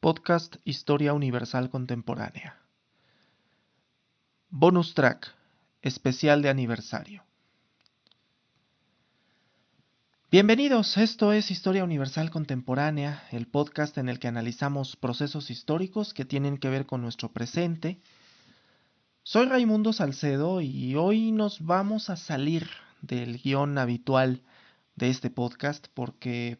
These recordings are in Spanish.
podcast Historia Universal Contemporánea. Bonus track, especial de aniversario. Bienvenidos, esto es Historia Universal Contemporánea, el podcast en el que analizamos procesos históricos que tienen que ver con nuestro presente. Soy Raimundo Salcedo y hoy nos vamos a salir del guión habitual de este podcast porque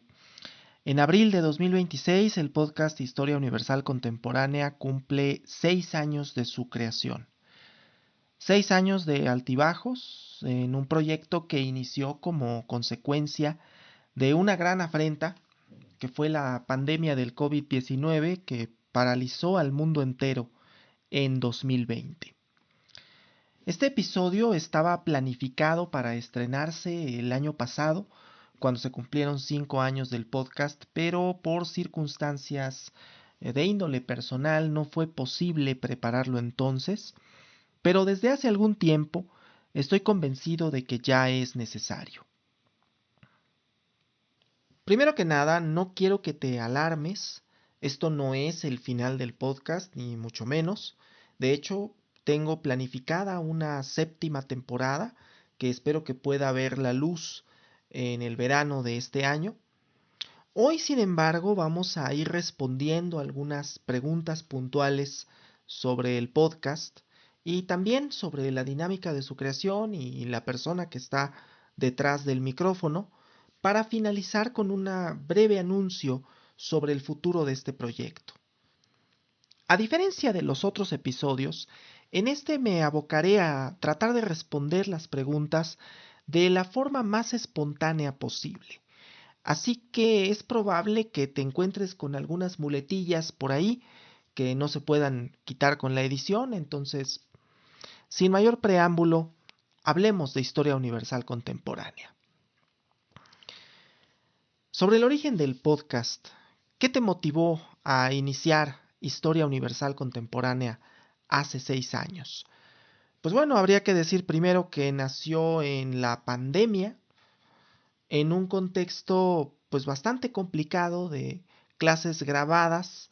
en abril de 2026 el podcast Historia Universal Contemporánea cumple 6 años de su creación. 6 años de altibajos en un proyecto que inició como consecuencia de una gran afrenta que fue la pandemia del COVID-19 que paralizó al mundo entero en 2020. Este episodio estaba planificado para estrenarse el año pasado, cuando se cumplieron 5 años del podcast, pero por circunstancias de índole personal no fue posible prepararlo entonces, pero desde hace algún tiempo estoy convencido de que ya es necesario. Primero que nada, no quiero que te alarmes, esto no es el final del podcast, ni mucho menos. De hecho, tengo planificada una 7ª temporada que espero que pueda ver la luz en el verano de este año. Hoy, sin embargo, vamos a ir respondiendo algunas preguntas puntuales sobre el podcast y también sobre la dinámica de su creación y la persona que está detrás del micrófono, para finalizar con un breve anuncio sobre el futuro de este proyecto. A diferencia de los otros episodios, en este me abocaré a tratar de responder las preguntas de la forma más espontánea posible. Así que es probable que te encuentres con algunas muletillas por ahí que no se puedan quitar con la edición, entonces, sin mayor preámbulo, hablemos de historia universal contemporánea. Sobre el origen del podcast, ¿qué te motivó a iniciar Historia Universal Contemporánea hace 6 años? Pues bueno, habría que decir primero que nació en la pandemia, en un contexto pues bastante complicado de clases grabadas,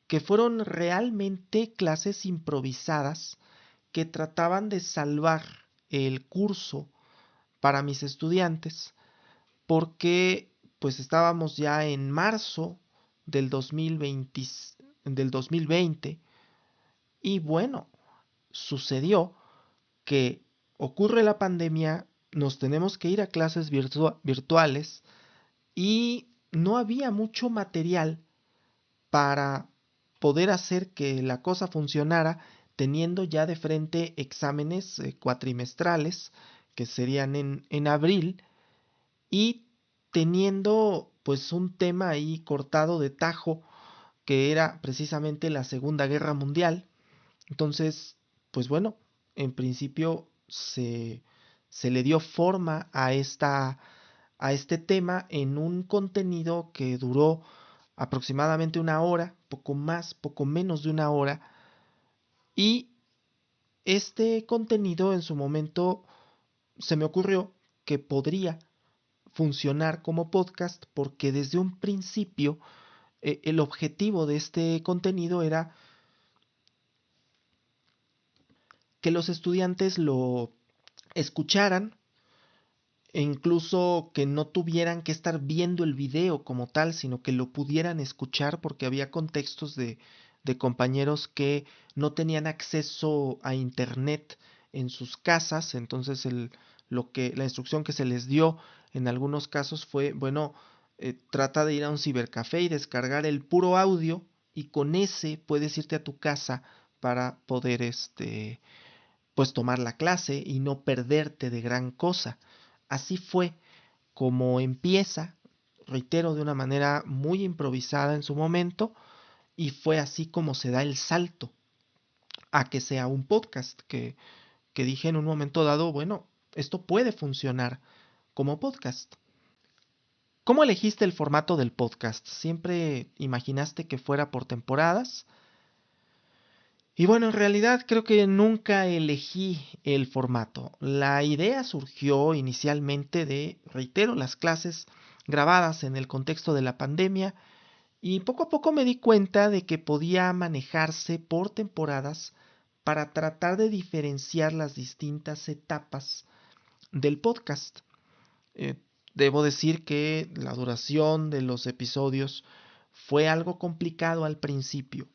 que fueron realmente clases improvisadas que trataban de salvar el curso para mis estudiantes, porque pues estábamos ya en marzo del 2020 y bueno, sucedió que ocurre la pandemia, nos tenemos que ir a clases virtuales y no había mucho material para poder hacer que la cosa funcionara, teniendo ya de frente exámenes cuatrimestrales que serían en abril y teniendo pues un tema ahí cortado de tajo que era precisamente la Segunda Guerra Mundial. Entonces, pues bueno, en principio se le dio forma a este tema en un contenido que duró aproximadamente 1 hora, poco más, poco menos de 1 hora, y este contenido en su momento se me ocurrió que podría funcionar como podcast porque desde un principio el objetivo de este contenido era que los estudiantes lo escucharan e incluso que no tuvieran que estar viendo el video como tal, sino que lo pudieran escuchar porque había contextos de compañeros que no tenían acceso a internet en sus casas, entonces la instrucción que se les dio en algunos casos fue, bueno, trata de ir a un cibercafé y descargar el puro audio y con ese puedes irte a tu casa para poder pues tomar la clase y no perderte de gran cosa. Así fue como empieza, reitero, de una manera muy improvisada en su momento, y fue así como se da el salto a que sea un podcast, que dije en un momento dado, bueno, esto puede funcionar como podcast. ¿Cómo elegiste el formato del podcast? ¿Siempre imaginaste que fuera por temporadas? Y bueno, en realidad creo que nunca elegí el formato. La idea surgió inicialmente de, reitero, las clases grabadas en el contexto de la pandemia Y poco a poco me di cuenta de que podía manejarse por temporadas para tratar de diferenciar las distintas etapas del podcast. Eh, Debo decir que la duración de los episodios fue algo complicado al principio.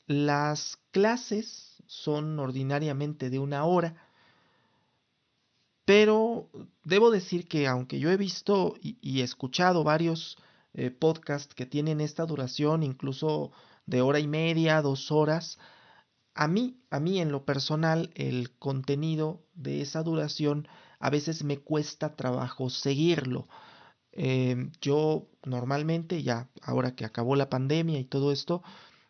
Las clases son ordinariamente de 1 hora, pero debo decir que aunque yo he visto y escuchado varios podcasts que tienen esta duración, incluso de 1 hora y media, 2 horas, a mí en lo personal, el contenido de esa duración a veces me cuesta trabajo seguirlo. Yo normalmente, ya ahora que acabó la pandemia y todo esto,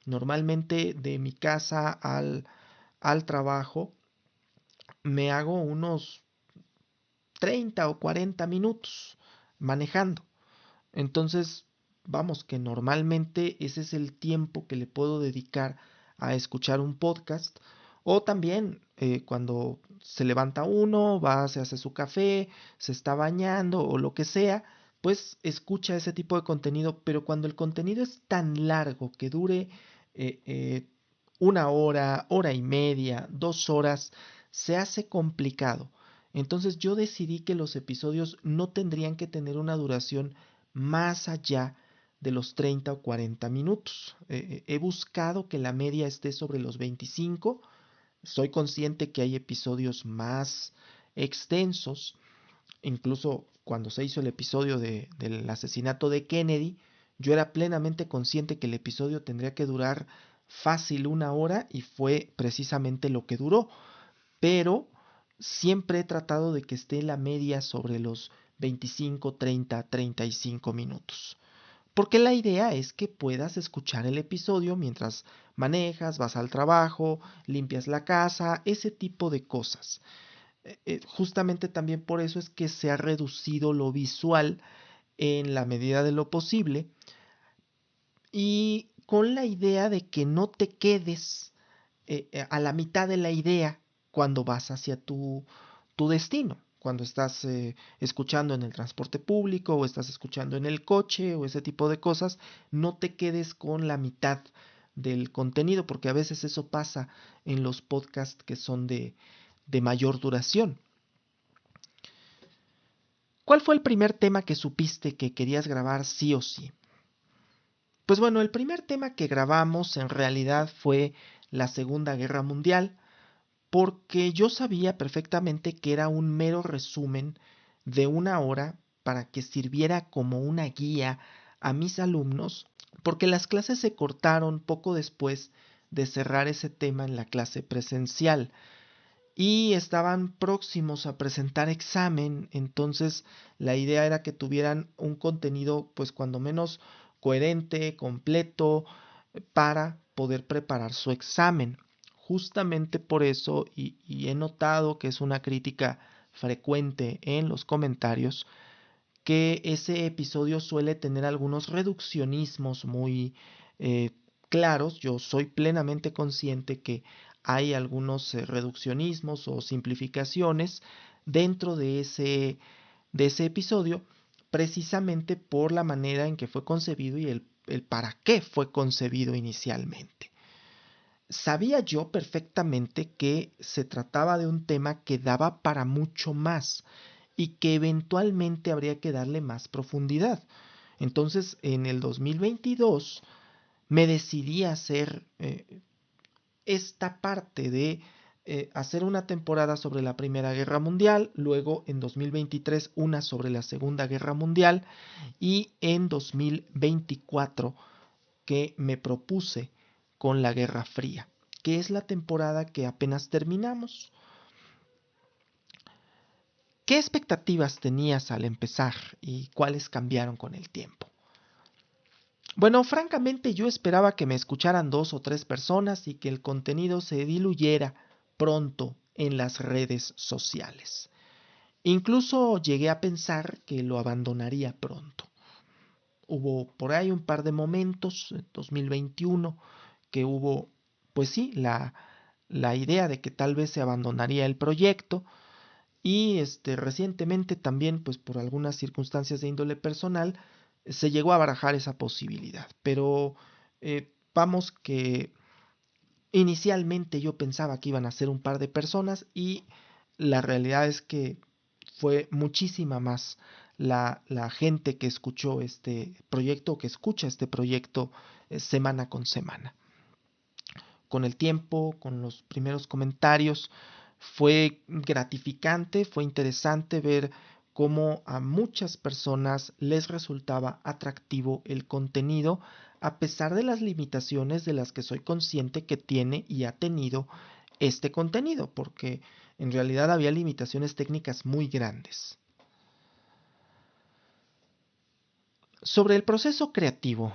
normalmente de mi casa al trabajo me hago unos 30 o 40 minutos manejando. Entonces, vamos, que normalmente ese es el tiempo que le puedo dedicar a escuchar un podcast. O también cuando se levanta uno, va, se hace su café, se está bañando o lo que sea, pues escucha ese tipo de contenido. Pero cuando el contenido es tan largo que dure eh, eh, 1 hora, 1 hora y media, 2 horas, se hace complicado. Entonces yo decidí que los episodios no tendrían que tener una duración más allá de los 30 o 40 minutos. He buscado que la media esté sobre los 25. Soy consciente que hay episodios más extensos. Incluso cuando se hizo el episodio del asesinato de Kennedy, yo era plenamente consciente que el episodio tendría que durar fácil 1 hora y fue precisamente lo que duró. Pero siempre he tratado de que esté la media sobre los 25, 30, 35 minutos. Porque la idea es que puedas escuchar el episodio mientras manejas, vas al trabajo, limpias la casa, ese tipo de cosas. Justamente también por eso es que se ha reducido lo visual en la medida de lo posible y con la idea de que no te quedes a la mitad de la idea cuando vas hacia tu destino, cuando estás escuchando en el transporte público o estás escuchando en el coche o ese tipo de cosas, no te quedes con la mitad del contenido, porque a veces eso pasa en los podcasts que son de mayor duración. ¿Cuál fue el primer tema que supiste que querías grabar sí o sí? Pues bueno, el primer tema que grabamos en realidad fue la Segunda Guerra Mundial, porque yo sabía perfectamente que era un mero resumen de 1 hora para que sirviera como una guía a mis alumnos, porque las clases se cortaron poco después de cerrar ese tema en la clase presencial y estaban próximos a presentar examen. Entonces la idea era que tuvieran un contenido pues cuando menos coherente, completo, para poder preparar su examen. Justamente por eso, y he notado que es una crítica frecuente en los comentarios, que ese episodio suele tener algunos reduccionismos muy eh, claros. Yo soy plenamente consciente que hay algunos reduccionismos o simplificaciones dentro de ese episodio, precisamente por la manera en que fue concebido y el para qué fue concebido inicialmente. Sabía yo perfectamente que se trataba de un tema que daba para mucho más y que eventualmente habría que darle más profundidad. Entonces, en el 2022 me decidí a hacer esta parte de hacer una temporada sobre la Primera Guerra Mundial, luego en 2023 una sobre la Segunda Guerra Mundial y en 2024 que me propuse con la Guerra Fría, que es la temporada que apenas terminamos. ¿Qué expectativas tenías al empezar y cuáles cambiaron con el tiempo? Bueno, francamente yo esperaba que me escucharan 2 o 3 personas y que el contenido se diluyera pronto en las redes sociales. Incluso llegué a pensar que lo abandonaría pronto. Hubo por ahí un par de momentos en 2021 que hubo, pues sí, la idea de que tal vez se abandonaría el proyecto. Y recientemente también, pues por algunas circunstancias de índole personal, se llegó a barajar esa posibilidad, pero vamos que inicialmente yo pensaba que iban a ser un par de personas y la realidad es que fue muchísima más la gente que escuchó este proyecto o que escucha este proyecto semana con semana. Con el tiempo, con los primeros comentarios, fue gratificante, fue interesante ver cómo a muchas personas les resultaba atractivo el contenido, a pesar de las limitaciones de las que soy consciente que tiene y ha tenido este contenido, porque en realidad había limitaciones técnicas muy grandes. Sobre el proceso creativo,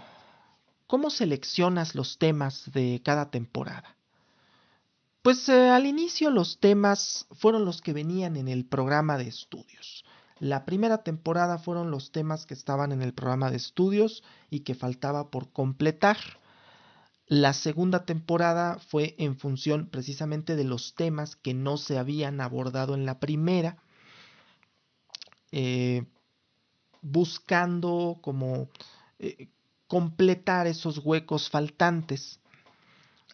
¿cómo seleccionas los temas de cada temporada? Pues al inicio los temas fueron los que venían en el programa de estudios. La primera temporada fueron los temas que estaban en el programa de estudios y que faltaba por completar. La segunda temporada fue en función precisamente de los temas que no se habían abordado en la primera, eh, buscando como eh, completar esos huecos faltantes.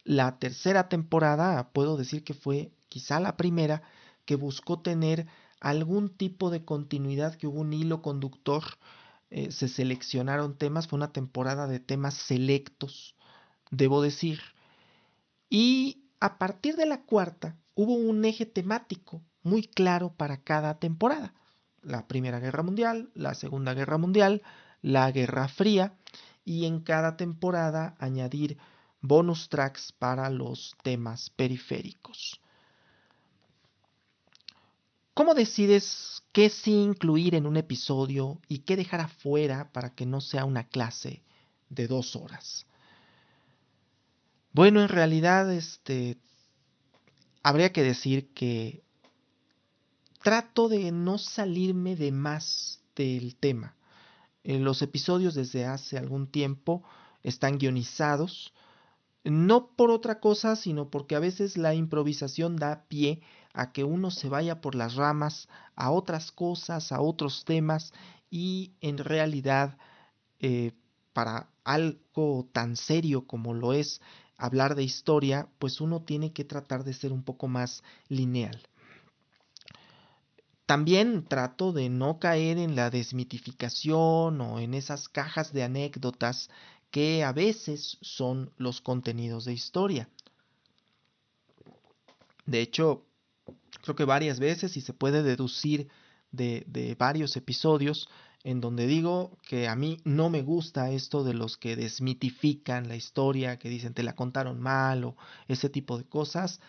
La tercera temporada, puedo decir que fue quizá la primera, que buscó tener algún tipo de continuidad, que hubo un hilo conductor, se seleccionaron temas, fue una temporada de temas selectos, debo decir. Y a partir de la cuarta hubo un eje temático muy claro para cada temporada. La Primera Guerra Mundial, la Segunda Guerra Mundial, la Guerra Fría, y en cada temporada añadir bonus tracks para los temas periféricos. ¿Cómo decides qué sí incluir en un episodio y qué dejar afuera para que no sea una clase de 2 horas? Bueno, en realidad, habría que decir que trato de no salirme de más del tema. Los episodios desde hace algún tiempo están guionizados, no por otra cosa, sino porque a veces la improvisación da pie a que uno se vaya por las ramas a otras cosas, a otros temas, y en realidad para algo tan serio como lo es hablar de historia, pues uno tiene que tratar de ser un poco más lineal. También trato de no caer en la desmitificación o en esas cajas de anécdotas que a veces son los contenidos de historia. De hecho, creo que varias veces, y se puede deducir de varios episodios, en donde digo que a mí no me gusta esto de los que desmitifican la historia, que dicen te la contaron mal o ese tipo de cosas.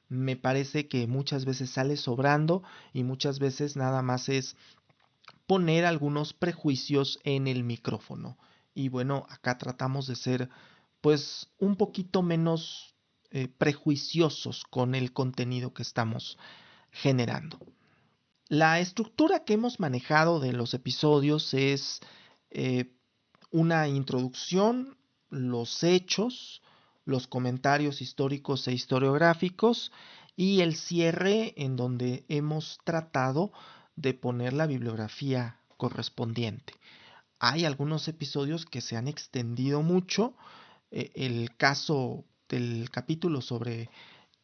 Me parece que muchas veces sale sobrando y muchas veces nada más es poner algunos prejuicios en el micrófono. Y bueno, acá tratamos de ser pues un poquito menos prejuiciosos con el contenido que estamos generando. La estructura que hemos manejado de los episodios es eh, una introducción, los hechos, los comentarios históricos e historiográficos y el cierre en donde hemos tratado de poner la bibliografía correspondiente. Hay algunos episodios que se han extendido mucho. El caso del capítulo sobre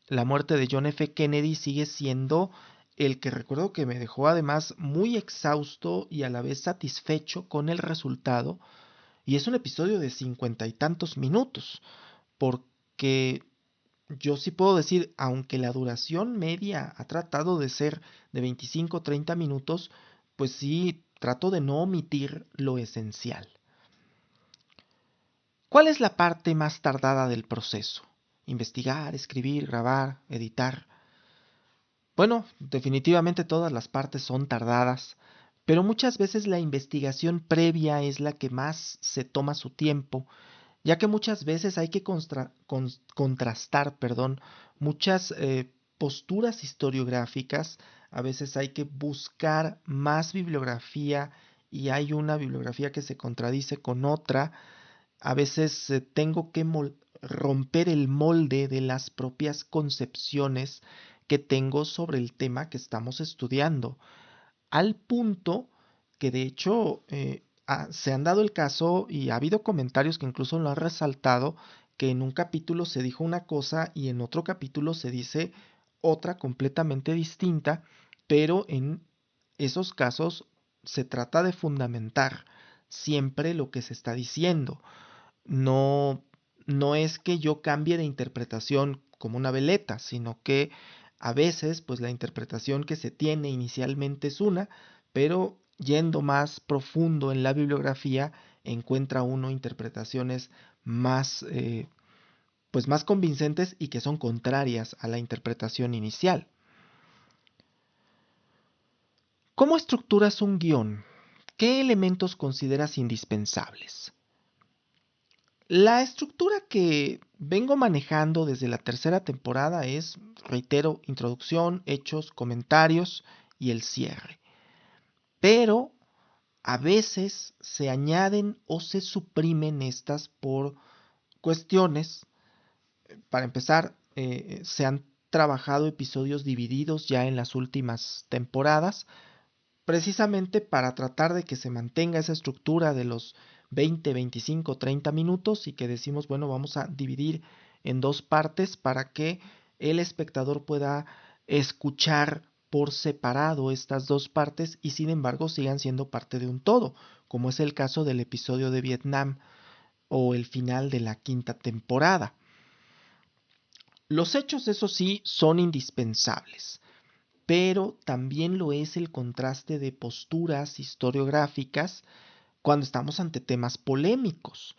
la muerte de John F. Kennedy sigue siendo el que recuerdo que me dejó además muy exhausto y a la vez satisfecho con el resultado. Y es un episodio de 50 y tantos minutos, porque yo sí puedo decir, aunque la duración media ha tratado de ser de 25 o 30 minutos, pues sí trato de no omitir lo esencial. ¿Cuál es la parte más tardada del proceso? Investigar, escribir, grabar, editar. Bueno, definitivamente todas las partes son tardadas, pero muchas veces la investigación previa es la que más se toma su tiempo, ya que muchas veces hay que contrastar, muchas posturas historiográficas, a veces hay que buscar más bibliografía y hay una bibliografía que se contradice con otra, a veces tengo que romper el molde de las propias concepciones que tengo sobre el tema que estamos estudiando, al punto que de hecho se han dado el caso y ha habido comentarios que incluso lo han resaltado, que en un capítulo se dijo una cosa y en otro capítulo se dice otra completamente distinta, pero en esos casos se trata de fundamentar siempre lo que se está diciendo. No, no es que yo cambie de interpretación como una veleta, sino que a veces pues la interpretación que se tiene inicialmente es una, pero yendo más profundo en la bibliografía encuentra uno interpretaciones más pues más convincentes y que son contrarias a la interpretación inicial. ¿Cómo estructuras un guión? ¿Qué elementos consideras indispensables? La estructura que vengo manejando desde la tercera temporada es, reitero, introducción, hechos, comentarios y el cierre. Pero a veces se añaden o se suprimen estas por cuestiones. Para empezar, se han trabajado episodios divididos ya en las últimas temporadas, precisamente para tratar de que se mantenga esa estructura de los 20, 25, 30 minutos y que decimos, bueno, vamos a dividir en dos partes para que el espectador pueda escuchar por separado estas dos partes y sin embargo sigan siendo parte de un todo, como es el caso del episodio de Vietnam o el final de la quinta temporada. Los hechos, eso sí, son indispensables, pero también lo es el contraste de posturas historiográficas cuando estamos ante temas polémicos.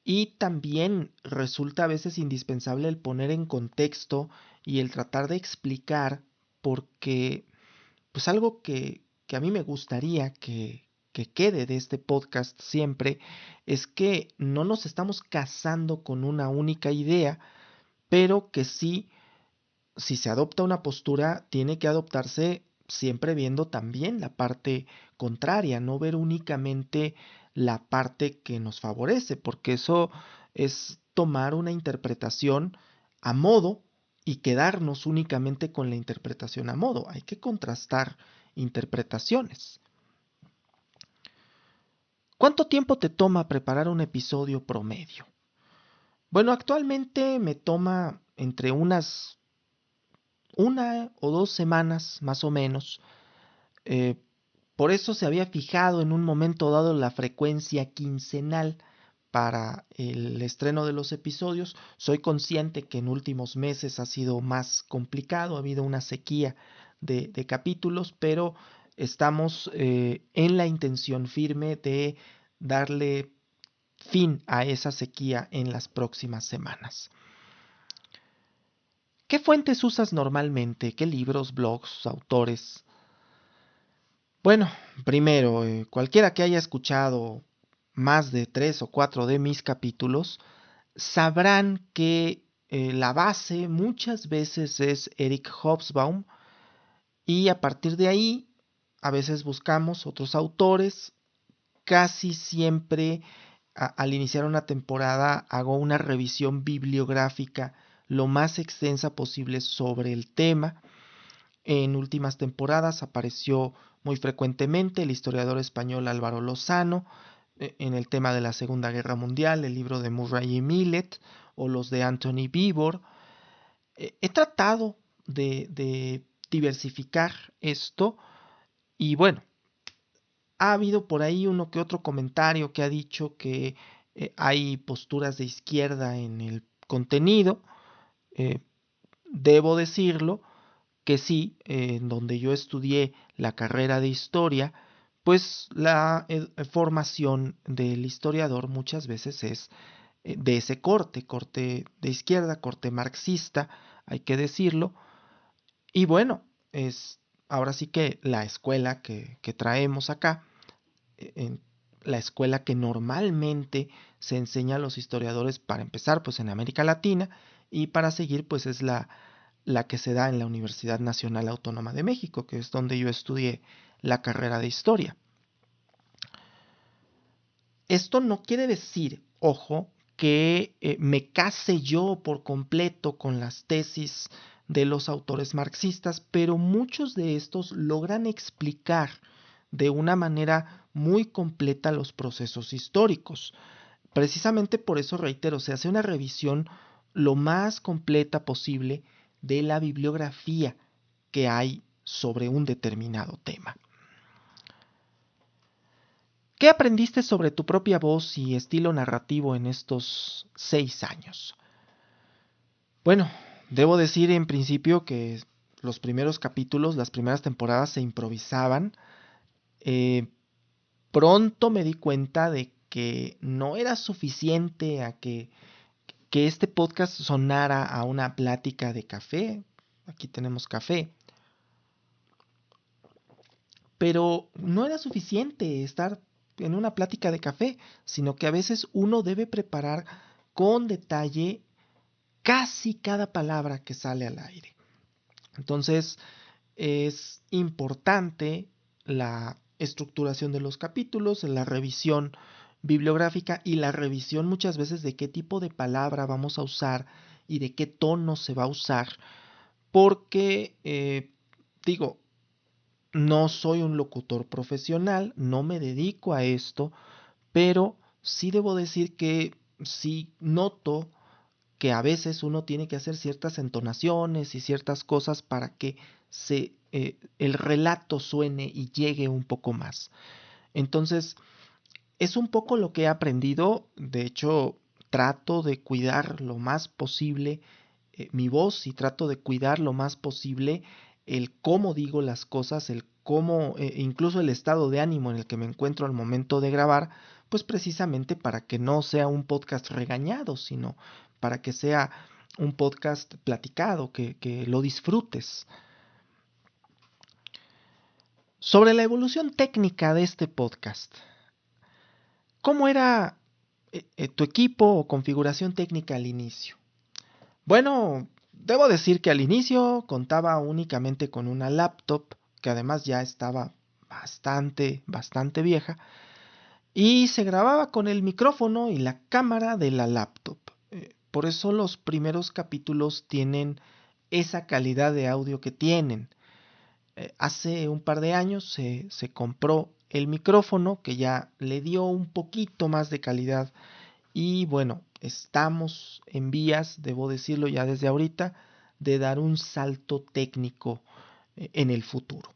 Y también resulta a veces indispensable el poner en contexto y el tratar de explicar porque, pues algo que a mí me gustaría que quede de este podcast siempre es que no nos estamos casando con una única idea, pero que sí, si se adopta una postura, tiene que adoptarse siempre viendo también la parte contraria, no ver únicamente la parte que nos favorece, porque eso es tomar una interpretación a modo y quedarnos únicamente con la interpretación a modo. Hay que contrastar interpretaciones. ¿Cuánto tiempo te toma preparar un episodio promedio? Bueno, actualmente me toma entre una o 2 semanas más o menos. Eh, por eso se había fijado en un momento dado la frecuencia quincenal para el estreno de los episodios. Soy consciente que en últimos meses ha sido más complicado, ha habido una sequía de capítulos, pero estamos en la intención firme de darle fin a esa sequía en las próximas semanas. ¿Qué fuentes usas normalmente? ¿Qué libros, blogs, autores? Bueno, primero, cualquiera que haya escuchado más de 3 o 4 de mis capítulos, sabrán que la base muchas veces es Eric Hobsbawm y a partir de ahí a veces buscamos otros autores. Casi siempre al iniciar una temporada hago una revisión bibliográfica lo más extensa posible sobre el tema. En últimas temporadas apareció muy frecuentemente el historiador español Álvaro Lozano, en el tema de la Segunda Guerra Mundial, el libro de Murray y Millet o los de Anthony Beevor. He tratado de diversificar esto y bueno, ha habido por ahí uno que otro comentario que ha dicho que hay posturas de izquierda en el contenido. Eh, Debo decirlo que sí, en donde yo estudié la carrera de historia, pues la formación del historiador muchas veces es de ese corte, corte de izquierda, corte marxista, hay que decirlo. Y bueno, es ahora sí que la escuela que traemos acá, en la escuela que normalmente se enseña a los historiadores para empezar pues en América Latina y para seguir pues es la que se da en la Universidad Nacional Autónoma de México, que es donde yo estudié la carrera de historia. Esto no quiere decir, ojo, que me case yo por completo con las tesis de los autores marxistas, pero muchos de estos logran explicar de una manera muy completa los procesos históricos. Precisamente por eso, reitero, se hace una revisión lo más completa posible de la bibliografía que hay sobre un determinado tema. ¿Qué aprendiste sobre tu propia voz y estilo narrativo en estos 6 años? Bueno, debo decir en principio que los primeros capítulos, las primeras temporadas se improvisaban. Pronto me di cuenta de que no era suficiente a que este podcast sonara a una plática de café. Aquí tenemos café. Pero no era suficiente estar en una plática de café, sino que a veces uno debe preparar con detalle casi cada palabra que sale al aire. Entonces, es importante la estructuración de los capítulos, la revisión bibliográfica y la revisión muchas veces de qué tipo de palabra vamos a usar y de qué tono se va a usar, porque, digo, no soy un locutor profesional, no me dedico a esto, pero sí debo decir que sí noto que a veces uno tiene que hacer ciertas entonaciones y ciertas cosas para que el relato suene y llegue un poco más. Entonces, es un poco lo que he aprendido. De hecho, trato de cuidar lo más posible mi voz y trato de cuidar lo más posible el cómo digo las cosas, el cómo, incluso el estado de ánimo en el que me encuentro al momento de grabar, pues precisamente para que no sea un podcast regañado, sino para que sea un podcast platicado, que lo disfrutes. Sobre la evolución técnica de este podcast, ¿cómo era tu equipo o configuración técnica al inicio? Bueno, debo decir que al inicio contaba únicamente con una laptop, que además ya estaba bastante vieja, y se grababa con el micrófono y la cámara de la laptop. Por eso los primeros capítulos tienen esa calidad de audio que tienen. Hace un par de años se compró el micrófono que ya le dio un poquito más de calidad y bueno, estamos en vías, debo decirlo ya desde ahorita, de dar un salto técnico en el futuro.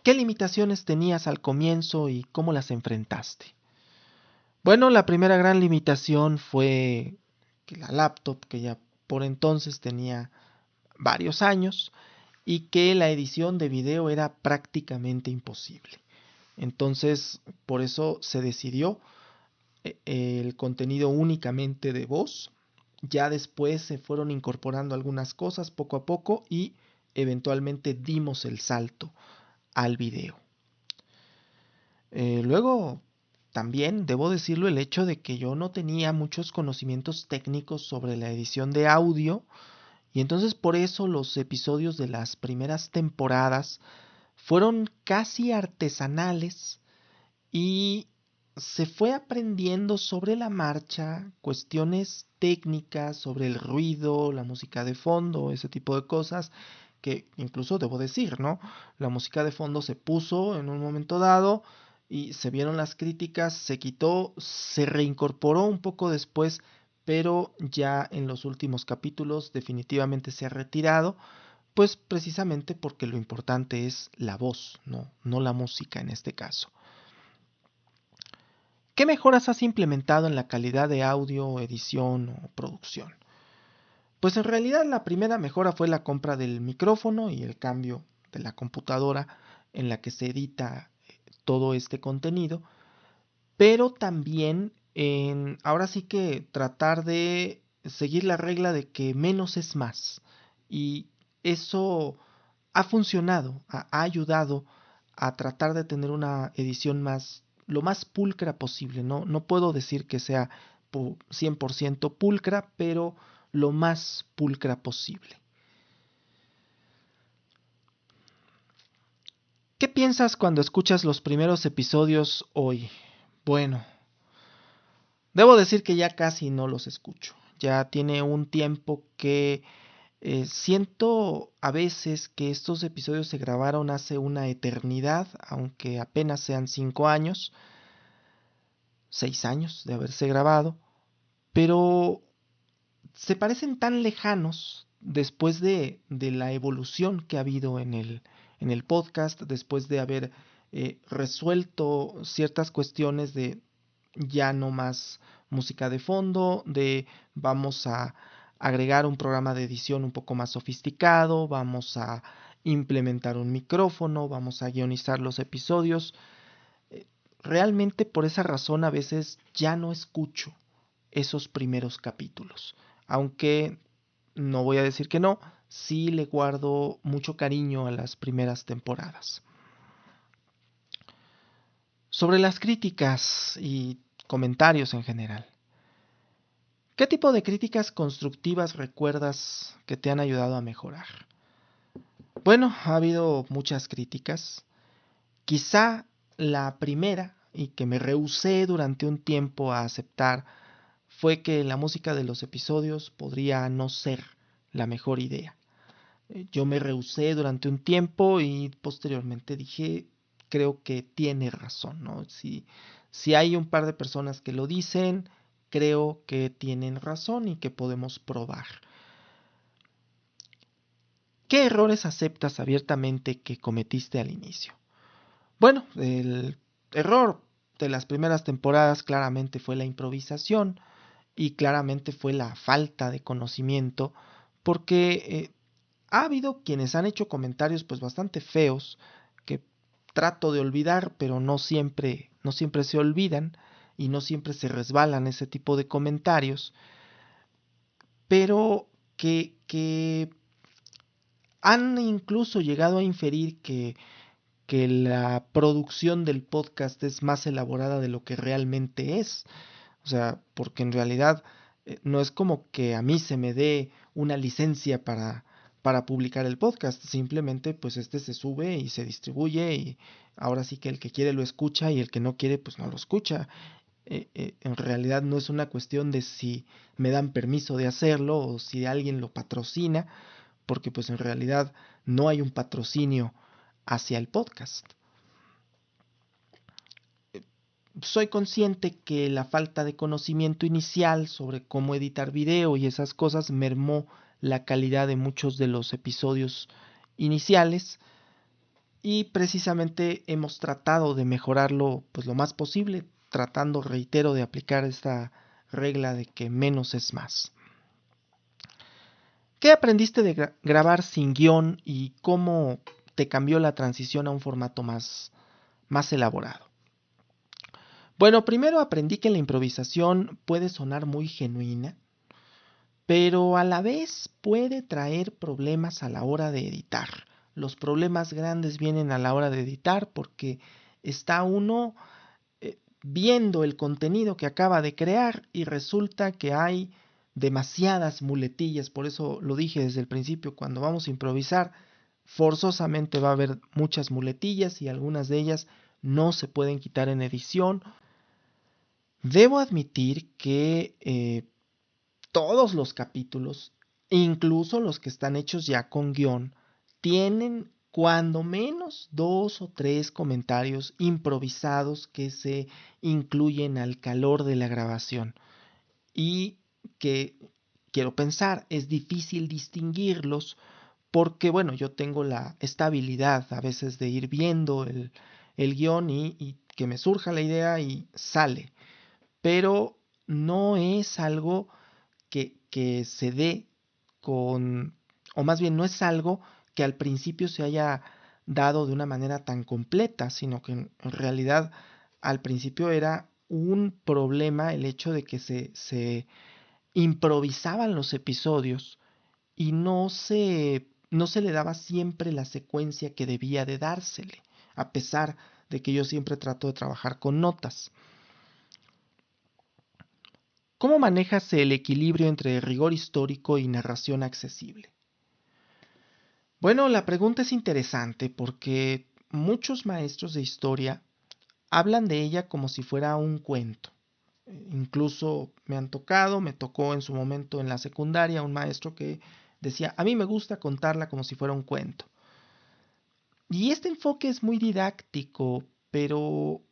¿Qué limitaciones tenías al comienzo y cómo las enfrentaste? Bueno, la primera gran limitación fue que la laptop, que ya por entonces tenía varios años, y que la edición de video era prácticamente imposible. Entonces, por eso se decidió el contenido únicamente de voz. Ya después se fueron incorporando algunas cosas poco a poco y eventualmente dimos el salto al video. Luego, también debo decirlo el hecho de que yo no tenía muchos conocimientos técnicos sobre la edición de audio y entonces por eso los episodios de las primeras temporadas fueron casi artesanales y se fue aprendiendo sobre la marcha cuestiones técnicas sobre el ruido, la música de fondo, ese tipo de cosas que incluso debo decir, ¿no? La música de fondo se puso en un momento dado y se vieron las críticas, se quitó, se reincorporó un poco después, pero ya en los últimos capítulos definitivamente se ha retirado, pues precisamente porque lo importante es la voz, no la música en este caso. ¿Qué mejoras has implementado en la calidad de audio, edición o producción? Pues en realidad la primera mejora fue la compra del micrófono y el cambio de la computadora en la que se edita todo este contenido, pero también ahora sí que tratar de seguir la regla de que menos es más. Y eso ha funcionado, ha ayudado a tratar de tener una edición lo más pulcra posible. No puedo decir que sea 100% pulcra, pero lo más pulcra posible. ¿Qué piensas cuando escuchas los primeros episodios hoy? Bueno, debo decir que ya casi no los escucho. Ya tiene un tiempo que Siento a veces que estos episodios se grabaron hace una eternidad, aunque apenas sean 5 años, 6 años de haberse grabado, pero se parecen tan lejanos después de la evolución que ha habido en el podcast, después de haber resuelto ciertas cuestiones de ya no más música de fondo, de vamos a agregar un programa de edición un poco más sofisticado, vamos a implementar un micrófono, vamos a guionizar los episodios. Realmente por esa razón a veces ya no escucho esos primeros capítulos. Aunque no voy a decir que no, sí le guardo mucho cariño a las primeras temporadas. Sobre las críticas y comentarios en general. ¿Qué tipo de críticas constructivas recuerdas que te han ayudado a mejorar? Bueno, ha habido muchas críticas. Quizá la primera, y que me rehusé durante un tiempo a aceptar, fue que la música de los episodios podría no ser la mejor idea. Yo me rehusé durante un tiempo y posteriormente dije, creo que tiene razón, ¿no? Si hay un par de personas que lo dicen, creo que tienen razón y que podemos probar. ¿Qué errores aceptas abiertamente que cometiste al inicio? Bueno, el error de las primeras temporadas claramente fue la improvisación y claramente fue la falta de conocimiento, porque ha habido quienes han hecho comentarios pues bastante feos que trato de olvidar, pero no siempre se olvidan y no siempre se resbalan ese tipo de comentarios, pero que han incluso llegado a inferir que la producción del podcast es más elaborada de lo que realmente es. O sea, porque en realidad no es como que a mí se me dé una licencia para publicar el podcast. Simplemente pues este se sube y se distribuye y ahora sí que el que quiere lo escucha y el que no quiere pues no lo escucha. En realidad no es una cuestión de si me dan permiso de hacerlo o si alguien lo patrocina, porque pues en realidad no hay un patrocinio hacia el podcast. Soy consciente que la falta de conocimiento inicial sobre cómo editar video y esas cosas mermó la calidad de muchos de los episodios iniciales y precisamente hemos tratado de mejorarlo pues lo más posible, tratando, reitero, de aplicar esta regla de que menos es más. ¿Qué aprendiste de grabar sin guión y cómo te cambió la transición a un formato más elaborado? Bueno, primero aprendí que la improvisación puede sonar muy genuina, pero a la vez puede traer problemas a la hora de editar. Los problemas grandes vienen a la hora de editar porque está uno viendo el contenido que acaba de crear y resulta que hay demasiadas muletillas. Por eso lo dije desde el principio, cuando vamos a improvisar, forzosamente va a haber muchas muletillas y algunas de ellas no se pueden quitar en edición. Debo admitir que todos los capítulos, incluso los que están hechos ya con guión, tienen cuando menos 2 o 3 comentarios improvisados que se incluyen al calor de la grabación y que quiero pensar es difícil distinguirlos porque bueno, yo tengo la estabilidad a veces de ir viendo el guión y que me surja la idea y sale, pero no es algo que se dé con, o más bien no es algo que al principio se haya dado de una manera tan completa, sino que en realidad al principio era un problema el hecho de que se improvisaban los episodios y no se le daba siempre la secuencia que debía de dársele, a pesar de que yo siempre trato de trabajar con notas. ¿Cómo manejas el equilibrio entre rigor histórico y narración accesible? Bueno, la pregunta es interesante porque muchos maestros de historia hablan de ella como si fuera un cuento. Incluso me tocó en su momento en la secundaria un maestro que decía, a mí me gusta contarla como si fuera un cuento. Y este enfoque es muy didáctico, pero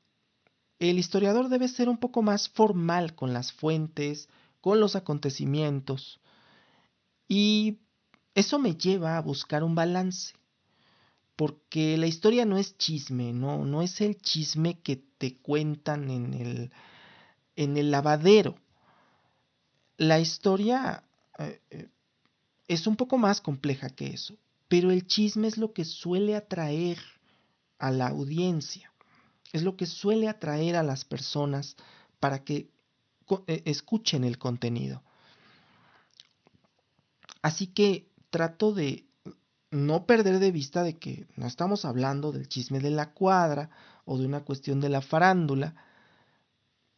el historiador debe ser un poco más formal con las fuentes, con los acontecimientos, y eso me lleva a buscar un balance, porque la historia no es chisme, no es el chisme que te cuentan en el lavadero. La historia es un poco más compleja que eso, pero el chisme es lo que suele atraer a la audiencia, es lo que suele atraer a las personas para que escuchen el contenido. Así que trato de no perder de vista de que no estamos hablando del chisme de la cuadra o de una cuestión de la farándula,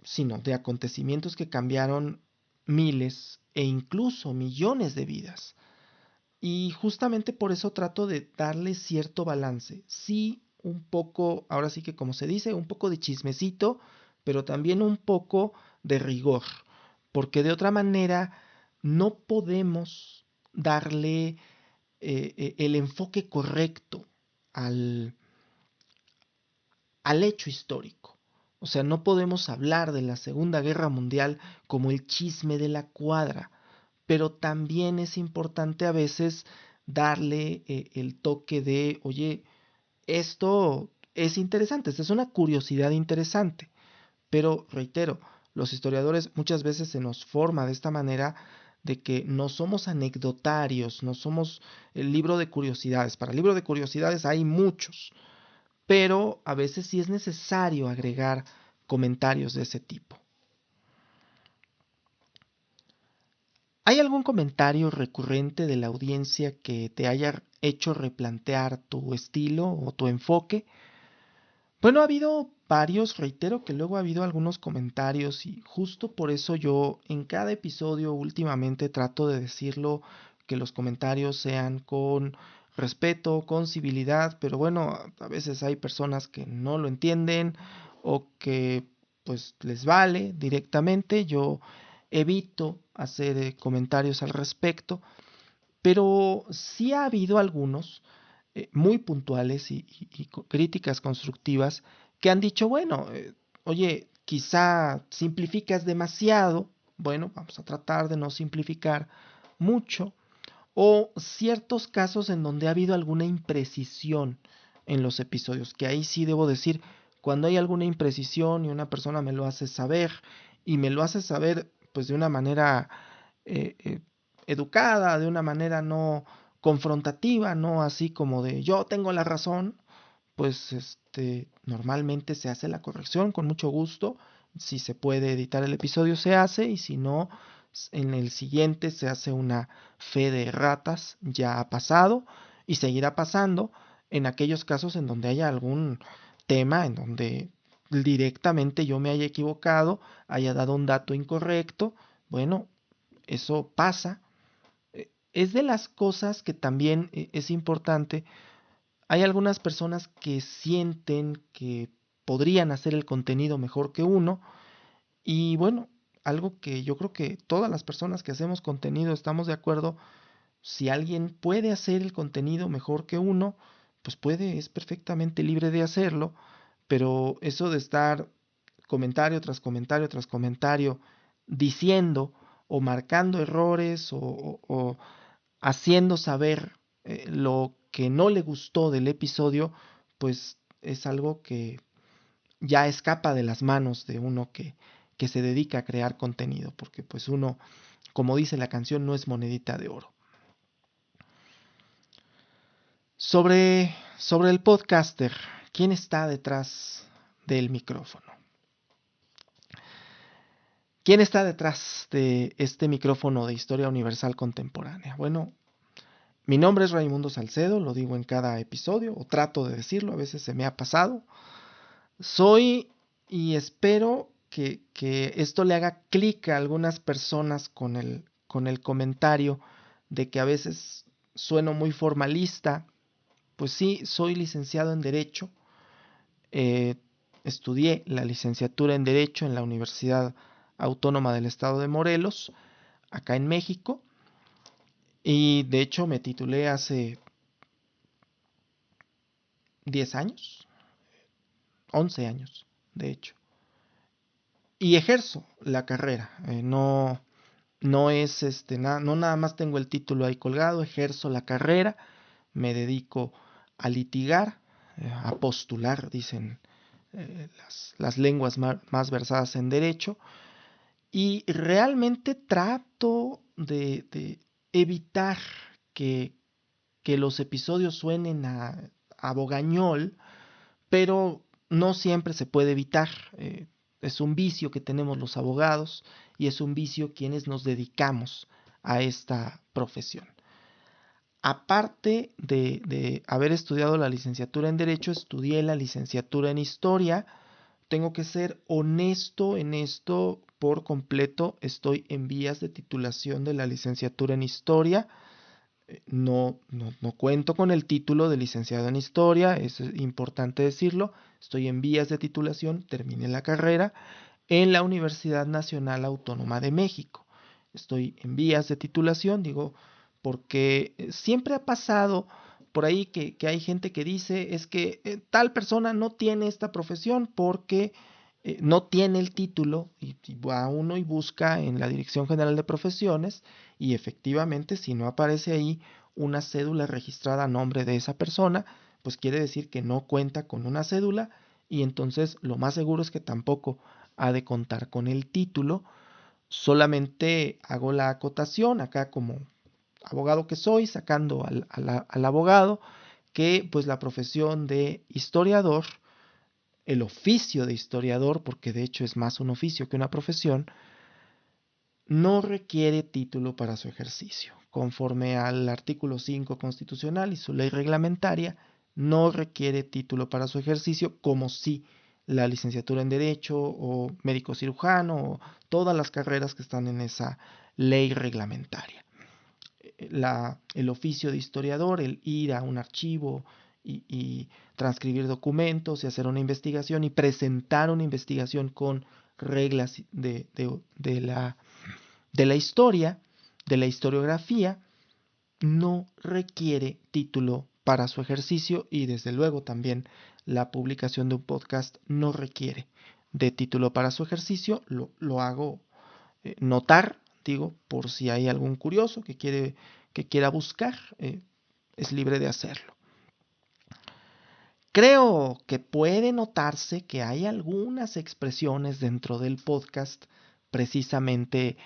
sino de acontecimientos que cambiaron miles e incluso millones de vidas. Y justamente por eso trato de darle cierto balance. Sí, un poco, ahora sí que como se dice, un poco de chismecito, pero también un poco de rigor. Porque de otra manera no podemos darle el enfoque correcto al, al hecho histórico. O sea, no podemos hablar de la Segunda Guerra Mundial como el chisme de la cuadra, pero también es importante a veces darle el toque de, oye, esto es interesante, esta es una curiosidad interesante, pero reitero, los historiadores muchas veces se nos forma de esta manera de que no somos anecdotarios, no somos el libro de curiosidades. Para el libro de curiosidades hay muchos, pero a veces sí es necesario agregar comentarios de ese tipo. ¿Hay algún comentario recurrente de la audiencia que te haya hecho replantear tu estilo o tu enfoque? Bueno, ha habido varios, reitero que luego ha habido algunos comentarios y justo por eso yo en cada episodio últimamente trato de decirlo, que los comentarios sean con respeto, con civilidad, pero bueno, a veces hay personas que no lo entienden o que pues les vale directamente. Yo evito hacer comentarios al respecto, pero sí ha habido algunos muy puntuales y críticas constructivas que han dicho, bueno, oye, quizá simplificas demasiado, bueno, vamos a tratar de no simplificar mucho, o ciertos casos en donde ha habido alguna imprecisión en los episodios, que ahí sí debo decir, cuando hay alguna imprecisión y una persona me lo hace saber, y me lo hace saber pues de una manera eh, eh, educada, de una manera no confrontativa, no así como de yo tengo la razón, pues normalmente se hace la corrección con mucho gusto. Si se puede editar el episodio se hace, y si no, en el siguiente se hace una fe de ratas, ya ha pasado y seguirá pasando en aquellos casos en donde haya algún tema en donde directamente yo me haya equivocado, haya dado un dato incorrecto. Bueno, eso pasa. Es de las cosas que también es importante. Hay algunas personas que sienten que podrían hacer el contenido mejor que uno, y bueno, algo que yo creo que todas las personas que hacemos contenido estamos de acuerdo. Si alguien puede hacer el contenido mejor que uno, pues puede, es perfectamente libre de hacerlo, pero eso de estar comentario tras comentario tras comentario diciendo o marcando errores o haciendo saber lo que no le gustó del episodio, pues es algo que ya escapa de las manos de uno que se dedica a crear contenido, porque pues uno, como dice la canción, no es monedita de oro. Sobre el podcaster, ¿quién está detrás del micrófono? ¿Quién está detrás de este micrófono de historia universal contemporánea? Bueno, mi nombre es Raimundo Salcedo, lo digo en cada episodio, o trato de decirlo, a veces se me ha pasado. Soy, y espero que esto le haga clic a algunas personas con el comentario de que a veces sueno muy formalista. Pues sí, soy licenciado en Derecho. eh, Estudié la licenciatura en Derecho en la Universidad Autónoma del Estado de Morelos, acá en México. Y de hecho me titulé hace 10 años, 11 años, de hecho. Y ejerzo la carrera. No es no nada más tengo el título ahí colgado, ejerzo la carrera, me dedico a litigar, a postular, dicen las lenguas más versadas en derecho, y realmente trato de evitar que, que los episodios suenen a bogañol, pero no siempre se puede evitar. Es un vicio que tenemos los abogados y es un vicio quienes nos dedicamos a esta profesión. Aparte de haber estudiado la licenciatura en Derecho, estudié la licenciatura en Historia. Tengo que ser honesto en esto por completo. Estoy en vías de titulación de la licenciatura en Historia. No cuento con el título de licenciado en Historia, es importante decirlo. Estoy en vías de titulación, terminé la carrera en la Universidad Nacional Autónoma de México. Estoy en vías de titulación, digo, porque siempre ha pasado por ahí que hay gente que dice es que tal persona no tiene esta profesión porque no tiene el título y va uno y busca en la Dirección General de Profesiones y efectivamente si no aparece ahí una cédula registrada a nombre de esa persona, pues quiere decir que no cuenta con una cédula y entonces lo más seguro es que tampoco ha de contar con el título. Solamente hago la acotación acá como abogado que soy, sacando al abogado, que pues la profesión de historiador, el oficio de historiador, porque de hecho es más un oficio que una profesión, no requiere título para su ejercicio. Conforme al artículo 5 constitucional y su ley reglamentaria, no requiere título para su ejercicio, como si la licenciatura en Derecho o médico cirujano o todas las carreras que están en esa ley reglamentaria. El oficio de historiador, el ir a un archivo y transcribir documentos y hacer una investigación y presentar una investigación con reglas de la historia, de la historiografía, no requiere título para su ejercicio y desde luego también la publicación de un podcast no requiere de título para su ejercicio. Lo hago notar, digo, por si hay algún curioso que quiera buscar, es libre de hacerlo. Creo que puede notarse que hay algunas expresiones dentro del podcast precisamente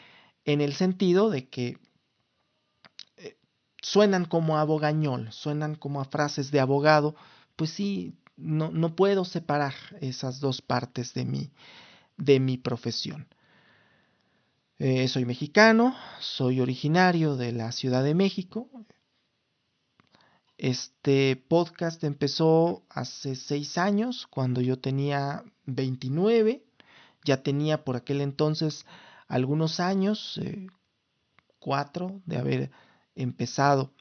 en el sentido de que suenan como a bogañol, suenan como a frases de abogado, pues sí, no puedo separar esas dos partes de mi profesión. Soy mexicano, soy originario de la Ciudad de México. Este podcast empezó hace 6 años, cuando yo tenía 29. Ya tenía por aquel entonces algunos años, 4, de haber empezado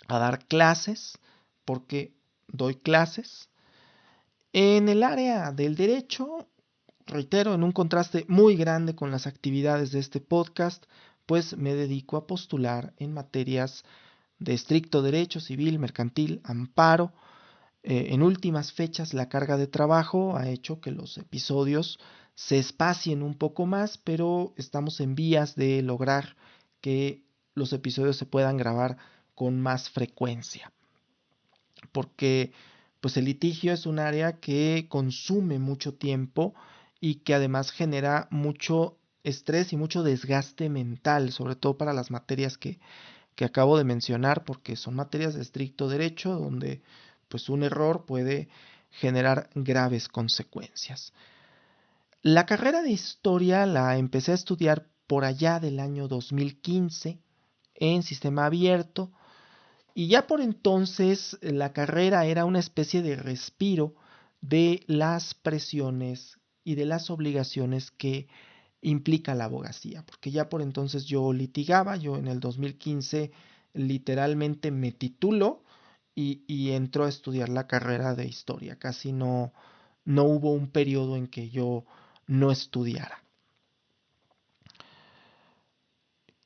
a dar clases, porque doy clases en el área del derecho, reitero, en un contraste muy grande con las actividades de este podcast, pues me dedico a postular en materias de estricto derecho civil, mercantil, amparo. En últimas fechas la carga de trabajo ha hecho que los episodios se espacien un poco más, pero estamos en vías de lograr que los episodios se puedan grabar con más frecuencia, porque pues el litigio es un área que consume mucho tiempo y que además genera mucho estrés y mucho desgaste mental, sobre todo para las materias que acabo de mencionar, porque son materias de estricto derecho donde pues un error puede generar graves consecuencias. La carrera de historia la empecé a estudiar por allá del año 2015 en sistema abierto y ya por entonces la carrera era una especie de respiro de las presiones y de las obligaciones que implica la abogacía, porque ya por entonces yo litigaba, yo en el 2015 literalmente me titulo y entro a estudiar la carrera de historia, casi no hubo un periodo en que yo no estudiara.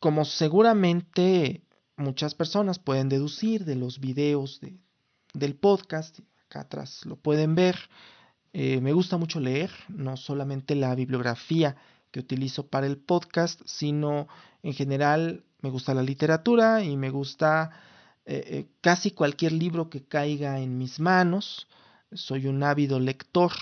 Como seguramente muchas personas pueden deducir de los videos del podcast, acá atrás lo pueden ver. Me gusta mucho leer, no solamente la bibliografía que utilizo para el podcast, sino en general me gusta la literatura y me gusta casi cualquier libro que caiga en mis manos. Soy un ávido lector.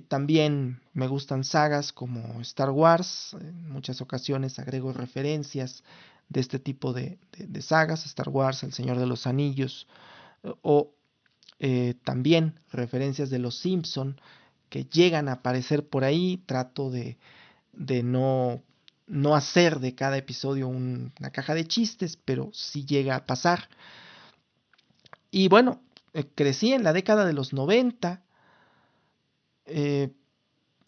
También me gustan sagas como Star Wars. En muchas ocasiones agrego referencias de este tipo de sagas, Star Wars, El Señor de los Anillos, o también referencias de los Simpson que llegan a aparecer por ahí. Trato de no hacer de cada episodio una caja de chistes, pero sí llega a pasar. Y bueno, crecí en la década de los 90. eh,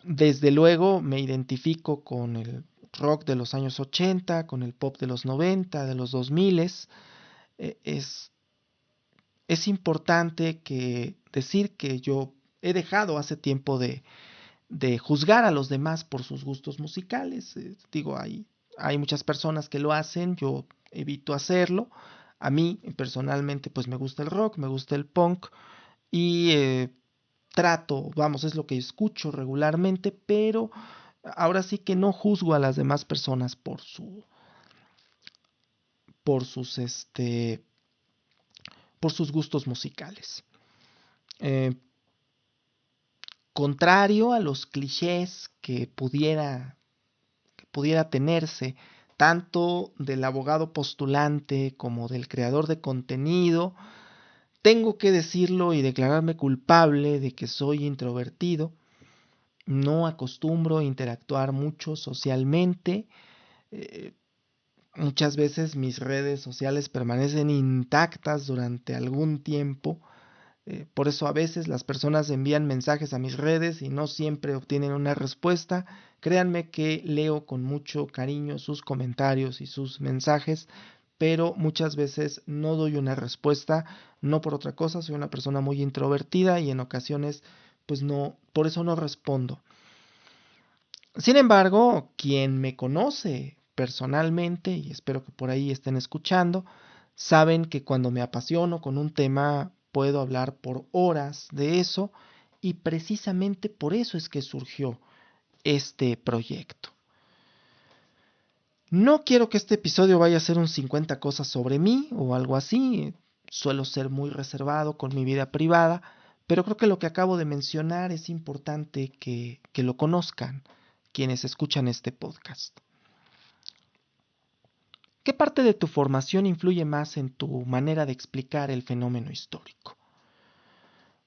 Desde luego me identifico con el rock de los años 80, con el pop de los 90, de los 2000. Eh, es, es importante decir que yo he dejado hace tiempo de juzgar a los demás por sus gustos musicales. Digo, hay muchas personas que lo hacen, yo evito hacerlo. A mí personalmente pues me gusta el rock, me gusta el punk y trato, vamos, es lo que escucho regularmente, pero ahora sí que no juzgo a las demás personas por sus, por sus gustos musicales. Eh, Contrario a los clichés que pudiera tenerse tanto del abogado postulante como del creador de contenido, tengo que decirlo y declararme culpable de que soy introvertido. No acostumbro a interactuar mucho socialmente. Eh, Muchas veces mis redes sociales permanecen intactas durante algún tiempo. Por eso a veces las personas envían mensajes a mis redes y no siempre obtienen una respuesta. Créanme que leo con mucho cariño sus comentarios y sus mensajes, pero muchas veces no doy una respuesta, no por otra cosa. Soy una persona muy introvertida y en ocasiones pues no, por eso no respondo. Sin embargo, quien me conoce personalmente, y espero que por ahí estén escuchando, saben que cuando me apasiono con un tema puedo hablar por horas de eso, y precisamente por eso es que surgió este proyecto. No quiero que este episodio vaya a ser un 50 cosas sobre mí o algo así. Suelo ser muy reservado con mi vida privada, pero creo que lo que acabo de mencionar es importante que lo conozcan quienes escuchan este podcast. ¿Qué parte de tu formación influye más en tu manera de explicar el fenómeno histórico?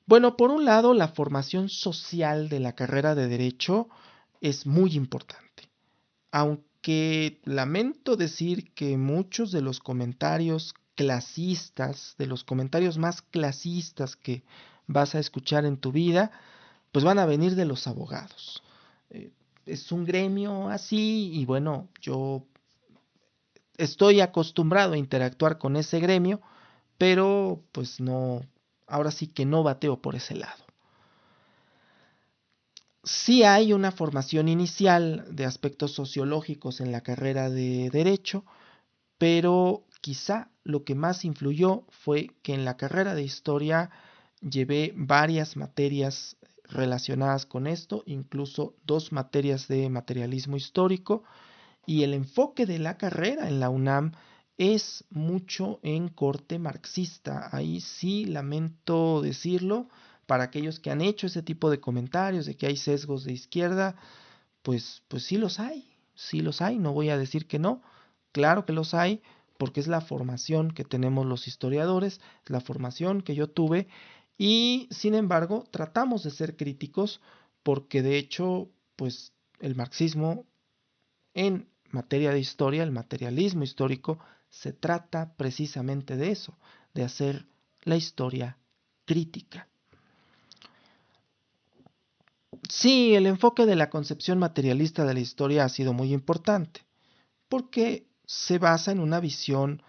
Bueno, por un lado, la formación social de la carrera de Derecho es muy importante, aunque lamento decir que muchos de los comentarios clasistas, de los comentarios más clasistas que vas a escuchar en tu vida, pues van a venir de los abogados. Eh, es un gremio así y bueno, yo estoy acostumbrado a interactuar con ese gremio, pero pues no, ahora sí que no bateo por ese lado. Sí hay una formación inicial de aspectos sociológicos en la carrera de Derecho, pero quizá lo que más influyó fue que en la carrera de Historia llevé varias materias relacionadas con esto, incluso 2 materias de materialismo histórico, y el enfoque de la carrera en la UNAM es mucho en corte marxista. Ahí sí lamento decirlo, para aquellos que han hecho ese tipo de comentarios de que hay sesgos de izquierda, pues sí los hay, no voy a decir que no, claro que los hay, porque es la formación que tenemos los historiadores, es la formación que yo tuve, y sin embargo tratamos de ser críticos, porque de hecho, pues el marxismo en materia de historia, el materialismo histórico, se trata precisamente de eso, de hacer la historia crítica. Sí, el enfoque de la concepción materialista de la historia ha sido muy importante, porque se basa en una visión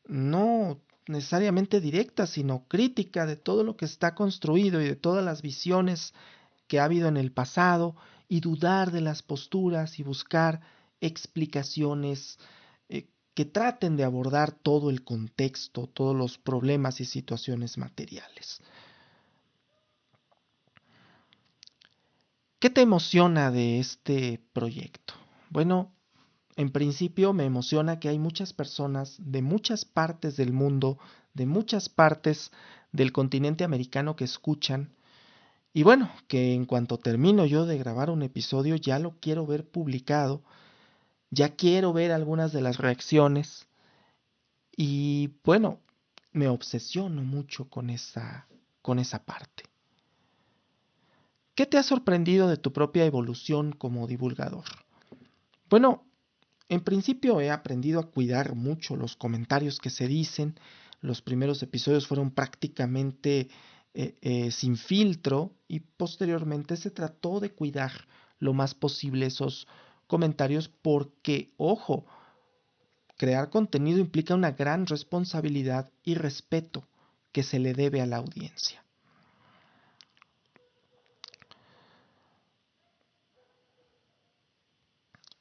no necesariamente directa, sino crítica de todo lo que está construido y de todas las visiones que ha habido en el pasado, y dudar de las posturas y buscar explicaciones que traten de abordar todo el contexto, todos los problemas y situaciones materiales. ¿Qué te emociona de este proyecto? Bueno, en principio me emociona que hay muchas personas de muchas partes del mundo, de muchas partes del continente americano que escuchan. Y bueno, que en cuanto termino yo de grabar un episodio ya lo quiero ver publicado, ya quiero ver algunas de las reacciones y bueno, me obsesiono mucho con esa parte. ¿Qué te ha sorprendido de tu propia evolución como divulgador? Bueno, en principio he aprendido a cuidar mucho los comentarios que se dicen. Los primeros episodios fueron prácticamente sin filtro y posteriormente se trató de cuidar lo más posible esos comentarios porque, ojo, crear contenido implica una gran responsabilidad y respeto que se le debe a la audiencia.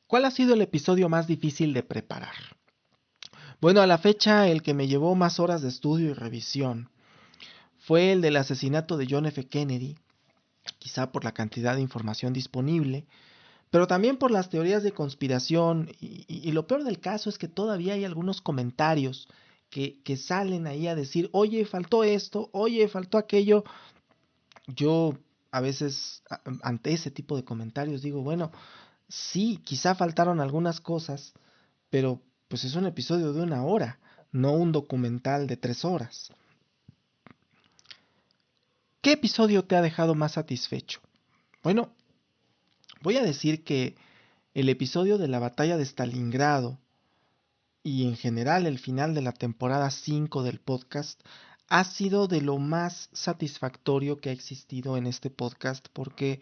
¿Cuál ha sido el episodio más difícil de preparar? Bueno, a la fecha el que me llevó más horas de estudio y revisión fue el del asesinato de John F. Kennedy, quizá por la cantidad de información disponible, pero también por las teorías de conspiración y lo peor del caso es que todavía hay algunos comentarios que salen ahí a decir, oye, faltó esto, oye, faltó aquello. Yo a veces ante ese tipo de comentarios digo, bueno, sí, quizá faltaron algunas cosas, pero pues es un episodio de 1 hora, no un documental de 3 horas. ¿Qué episodio te ha dejado más satisfecho? Bueno, voy a decir que el episodio de la batalla de Stalingrado y en general el final de la temporada 5 del podcast ha sido de lo más satisfactorio que ha existido en este podcast porque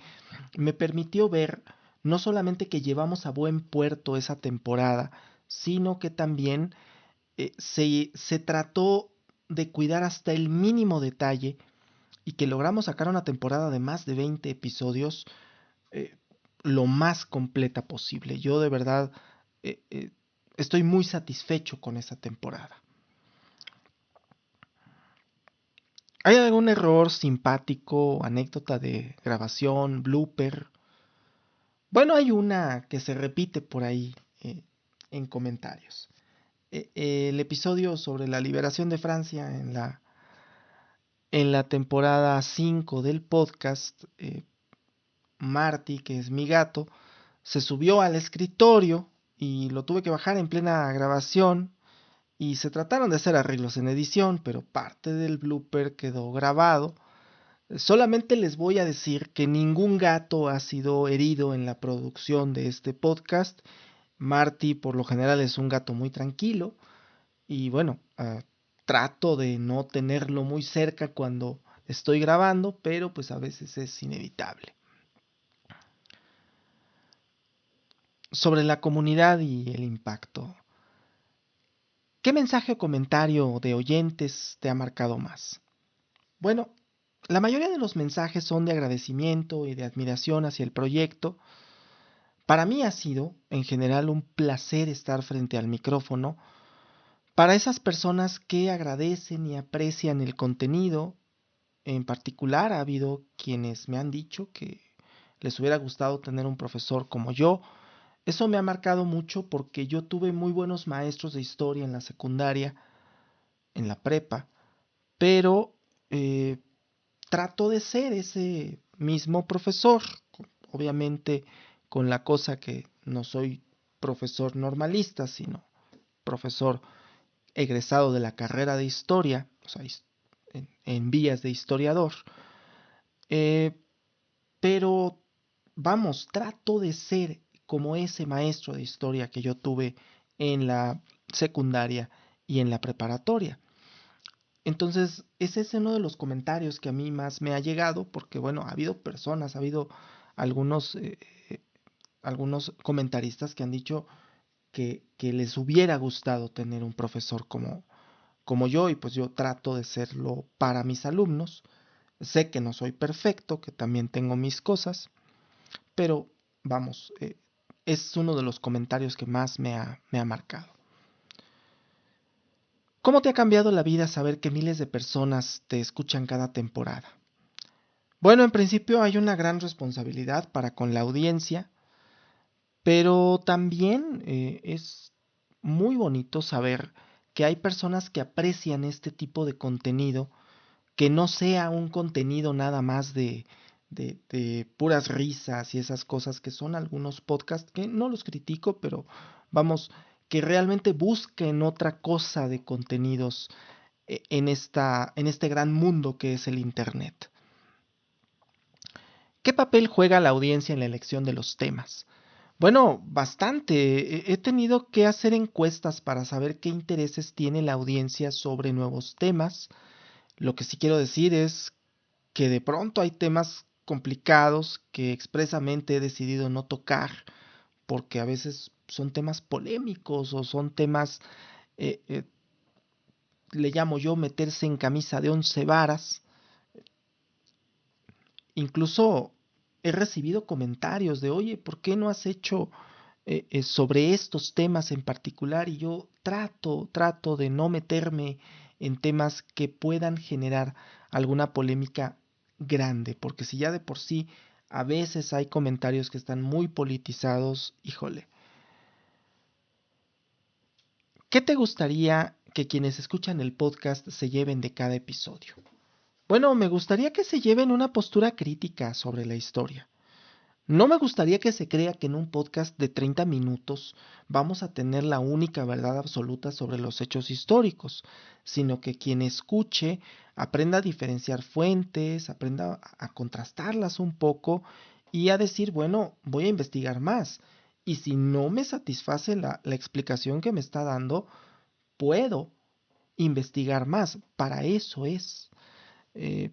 me permitió ver no solamente que llevamos a buen puerto esa temporada, sino que también se trató de cuidar hasta el mínimo detalle y que logramos sacar una temporada de más de 20 episodios eh, lo más completa posible. Yo de verdad eh, eh, estoy muy satisfecho con esa temporada. ¿Hay algún error simpático, anécdota de grabación, blooper? Bueno, hay una que se repite por ahí en comentarios. El episodio sobre la liberación de Francia en la temporada 5 del podcast, Marty, que es mi gato, se subió al escritorio y lo tuve que bajar en plena grabación y se trataron de hacer arreglos en edición, pero parte del blooper quedó grabado. Solamente les voy a decir que ningún gato ha sido herido en la producción de este podcast. Marty por lo general es un gato muy tranquilo y bueno, trato de no tenerlo muy cerca cuando estoy grabando, pero pues a veces es inevitable. Sobre la comunidad y el impacto. ¿Qué mensaje o comentario de oyentes te ha marcado más? Bueno, la mayoría de los mensajes son de agradecimiento y de admiración hacia el proyecto. Para mí ha sido, en general, un placer estar frente al micrófono. Para esas personas que agradecen y aprecian el contenido, en particular ha habido quienes me han dicho que les hubiera gustado tener un profesor como yo. Eso me ha marcado mucho porque yo tuve muy buenos maestros de historia en la secundaria, en la prepa, pero eh, trato de ser ese mismo profesor, obviamente con la cosa que no soy profesor normalista, sino profesor egresado de la carrera de historia, o sea, en vías de historiador, eh, pero vamos, trato de ser como ese maestro de historia que yo tuve en la secundaria y en la preparatoria. Entonces, ese es uno de los comentarios que a mí más me ha llegado, porque bueno, ha habido personas, ha habido algunos, algunos comentaristas que han dicho que les hubiera gustado tener un profesor como yo, y pues yo trato de serlo para mis alumnos. Sé que no soy perfecto, que también tengo mis cosas, pero vamos, es uno de los comentarios que más me ha marcado. ¿Cómo te ha cambiado la vida saber que miles de personas te escuchan cada temporada? Bueno, en principio hay una gran responsabilidad para con la audiencia, pero también es muy bonito saber que hay personas que aprecian este tipo de contenido, que no sea un contenido nada más de puras risas y esas cosas que son algunos podcasts, que no los critico, pero vamos, que realmente busquen otra cosa de contenidos en este gran mundo que es el Internet. ¿Qué papel juega la audiencia en la elección de los temas? Bueno, bastante. He tenido que hacer encuestas para saber qué intereses tiene la audiencia sobre nuevos temas. Lo que sí quiero decir es que de pronto hay temas complicados que expresamente he decidido no tocar porque a veces son temas polémicos o son temas, eh, eh, le llamo yo, meterse en camisa de 11 varas. Incluso he recibido comentarios de, oye, ¿por qué no has hecho sobre estos temas en particular? Y yo trato de no meterme en temas que puedan generar alguna polémica grande, porque si ya de por sí a veces hay comentarios que están muy politizados, híjole. ¿Qué te gustaría que quienes escuchan el podcast se lleven de cada episodio? Bueno, me gustaría que se lleven una postura crítica sobre la historia. No me gustaría que se crea que en un podcast de 30 minutos vamos a tener la única verdad absoluta sobre los hechos históricos, sino que quien escuche aprenda a diferenciar fuentes, aprenda a contrastarlas un poco y a decir, bueno, voy a investigar más. Y si no me satisface la explicación que me está dando, puedo investigar más. Para eso es. Eh,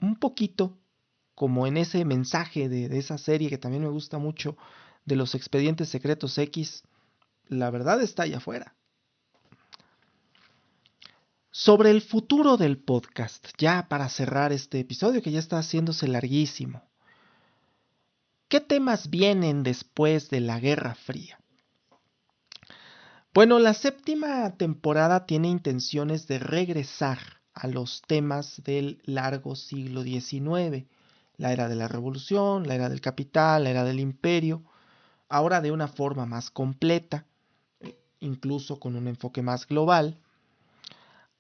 un poquito como en ese mensaje de esa serie que también me gusta mucho, de los expedientes secretos X, la verdad está allá afuera. Sobre el futuro del podcast, ya para cerrar este episodio que ya está haciéndose larguísimo. ¿Qué temas vienen después de la Guerra Fría? Bueno, la séptima temporada tiene intenciones de regresar a los temas del largo siglo XIX, la era de la Revolución, la era del capital, la era del imperio, ahora de una forma más completa, incluso con un enfoque más global.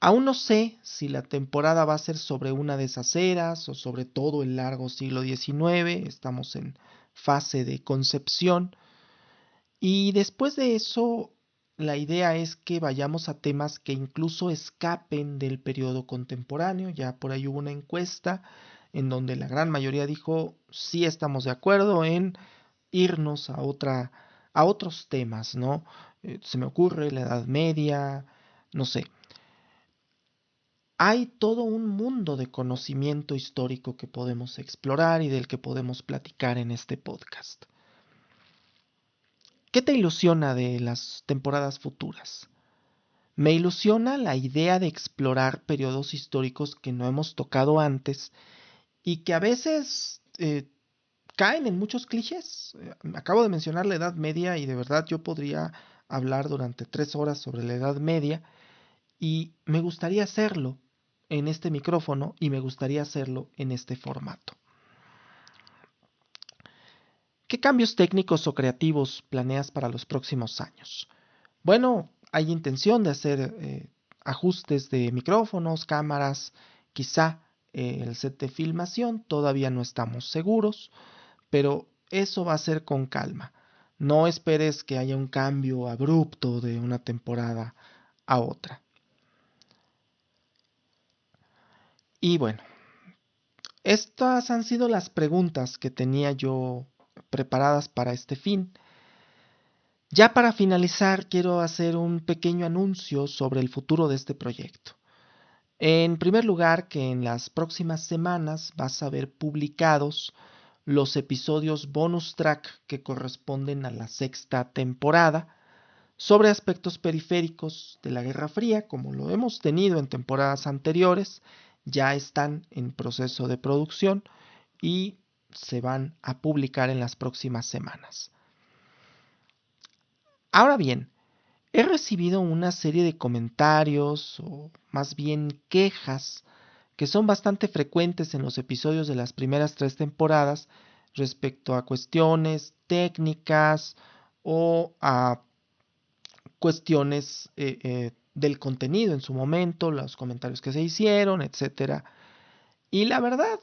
Aún no sé si la temporada va a ser sobre una de esas eras o sobre todo el largo siglo XIX, estamos en fase de concepción. Y después de eso, la idea es que vayamos a temas que incluso escapen del periodo contemporáneo. Ya por ahí hubo una encuesta en donde la gran mayoría dijo sí estamos de acuerdo en irnos a otros temas, ¿no? Se me ocurre la Edad Media, no sé. Hay todo un mundo de conocimiento histórico que podemos explorar y del que podemos platicar en este podcast. ¿Qué te ilusiona de las temporadas futuras? Me ilusiona la idea de explorar periodos históricos que no hemos tocado antes y que a veces caen en muchos clichés. Acabo de mencionar la Edad Media y de verdad yo podría hablar durante 3 horas sobre la Edad Media y me gustaría hacerlo en este micrófono y me gustaría hacerlo en este formato. ¿Qué cambios técnicos o creativos planeas para los próximos años? Bueno, hay intención de hacer ajustes de micrófonos, cámaras, quizá el set de filmación, todavía no estamos seguros, pero eso va a ser con calma. No esperes que haya un cambio abrupto de una temporada a otra. Y bueno, estas han sido las preguntas que tenía yo preparadas para este fin. Ya para finalizar, quiero hacer un pequeño anuncio sobre el futuro de este proyecto. En primer lugar, que en las próximas semanas vas a ver publicados los episodios bonus track que corresponden a la sexta temporada sobre aspectos periféricos de la Guerra Fría, como lo hemos tenido en temporadas anteriores, ya están en proceso de producción y se van a publicar en las próximas semanas. Ahora bien, he recibido una serie de comentarios o más bien quejas que son bastante frecuentes en los episodios de las primeras 3 temporadas respecto a cuestiones técnicas o a cuestiones del contenido en su momento, los comentarios que se hicieron, etcétera. Y la verdad,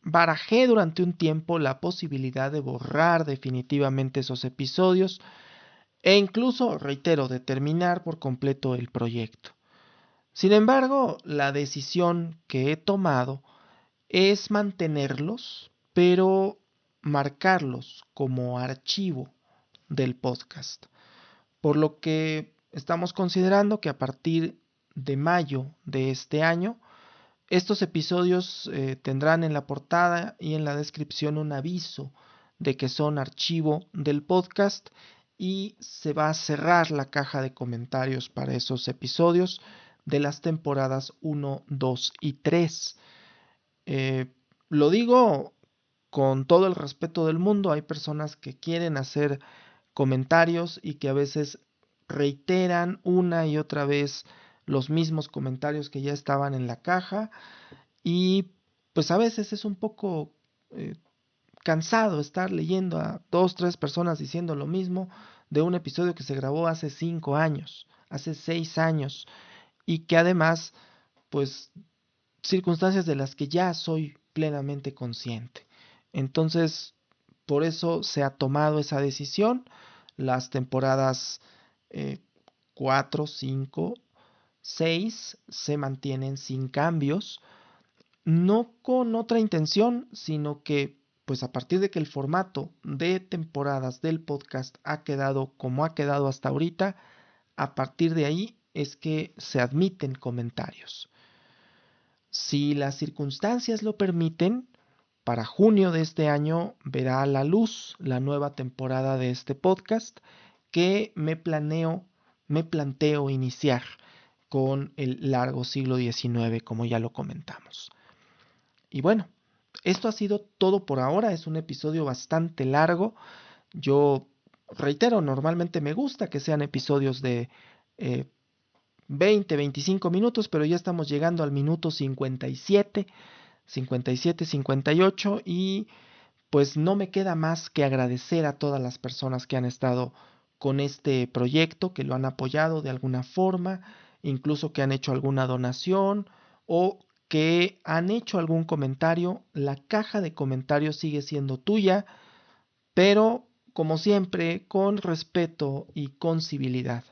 barajé durante un tiempo la posibilidad de borrar definitivamente esos episodios e incluso, reitero, de terminar por completo el proyecto. Sin embargo, la decisión que he tomado es mantenerlos, pero marcarlos como archivo del podcast. Por lo que estamos considerando que a partir de mayo de este año, estos episodios tendrán en la portada y en la descripción un aviso de que son archivo del podcast y se va a cerrar la caja de comentarios para esos episodios de las temporadas 1, 2 y 3. Eh, lo digo con todo el respeto del mundo, hay personas que quieren hacer comentarios y que a veces reiteran una y otra vez los mismos comentarios que ya estaban en la caja y pues a veces es un poco eh, cansado estar leyendo a 2, 3 personas diciendo lo mismo de un episodio que se grabó hace 5 años, hace 6 años y que además pues circunstancias de las que ya soy plenamente consciente. Entonces, por eso se ha tomado esa decisión. Las temporadas eh, 4, 5, 6 se mantienen sin cambios, no con otra intención, sino que pues a partir de que el formato de temporadas del podcast ha quedado como ha quedado hasta ahorita, a partir de ahí es que se admiten comentarios. Si las circunstancias lo permiten, para junio de este año verá a la luz la nueva temporada de este podcast que me planteo iniciar con el largo siglo XIX, como ya lo comentamos. Y bueno, esto ha sido todo por ahora. Es un episodio bastante largo. Yo reitero, normalmente me gusta que sean episodios de eh, 20, 25 minutos, pero ya estamos llegando al minuto 57, 57, 58 y pues no me queda más que agradecer a todas las personas que han estado con este proyecto, que lo han apoyado de alguna forma, incluso que han hecho alguna donación o que han hecho algún comentario. La caja de comentarios sigue siendo tuya, pero como siempre, con respeto y con civilidad.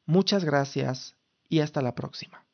Muchas gracias y hasta la próxima.